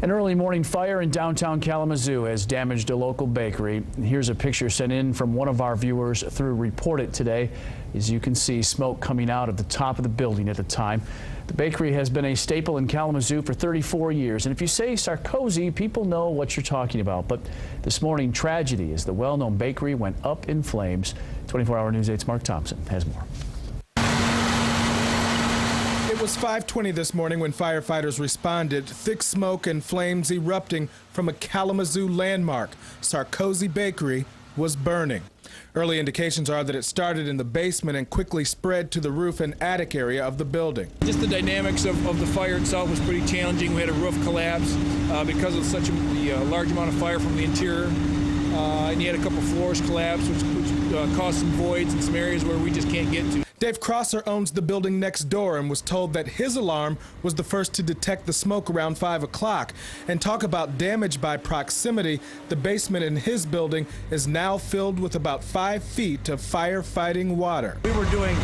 An early morning fire in downtown Kalamazoo has damaged a local bakery. Here's a picture sent in from one of our viewers through Report It today. As you can see, smoke coming out of the top of the building at the time. The bakery has been a staple in Kalamazoo for 34 years. And if you say Sarkozy, people know what you're talking about. But this morning, tragedy as the well-known bakery went up in flames. 24-hour News 8's Mark Thompson has more. It was 5:20 this morning when firefighters responded. Thick smoke and flames erupting from a Kalamazoo landmark. Sarkozy Bakery was burning. Early indications are that it started in the basement and quickly spread to the roof and attic area of the building. Just the dynamics of the fire itself was pretty challenging. We had a roof collapse because of such a large amount of fire from the interior. And you had a couple floors collapse, which caused some voids in some areas where we just can't get to. Dave Crosser owns the building next door and was told that his alarm was the first to detect the smoke around 5 o'clock. And talk about damage by proximity, the basement in his building is now filled with about 5 feet of firefighting water. We were doing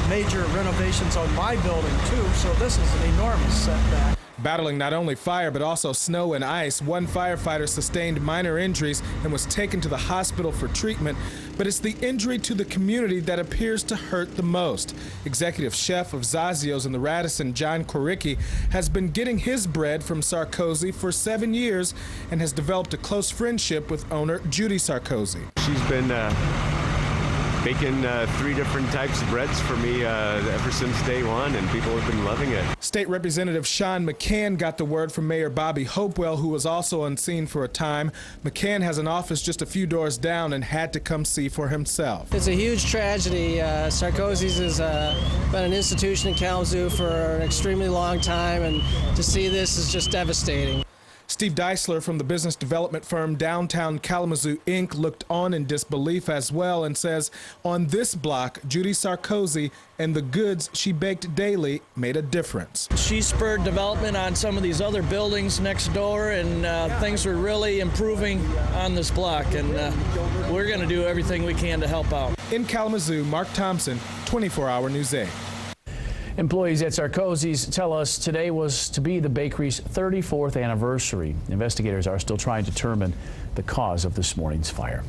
major renovations on my building too, so this is an enormous setback. Battling not only fire but also snow and ice, one firefighter sustained minor injuries and was taken to the hospital for treatment. But it's the injury to the community that appears to hurt the most. Executive chef of Zazio's in the Radisson, John Koricki, has been getting his bread from Sarkozy for 7 years and has developed a close friendship with owner Judy Sarkozy. She's been making 3 different types of breads for me ever since day one, and people have been loving it. State Representative Sean McCann got the word from Mayor Bobby Hopewell, who was also on scene for a time. McCann has an office just a few doors down and had to come see for himself. It's a huge tragedy. Sarkozy's has been an institution in Kalamazoo for an extremely long time, and to see this is just devastating. Steve Deisler from the business development firm Downtown Kalamazoo, Inc. looked on in disbelief as well and says on this block, Judy Sarkozy and the goods she baked daily made a difference. She spurred development on some of these other buildings next door, and things were really improving on this block, and we're going to do everything we can to help out. In Kalamazoo, Mark Thompson, 24-hour News 8. Employees at Sarkozy's tell us today was to be the bakery's 34th anniversary. Investigators are still trying to determine the cause of this morning's fire.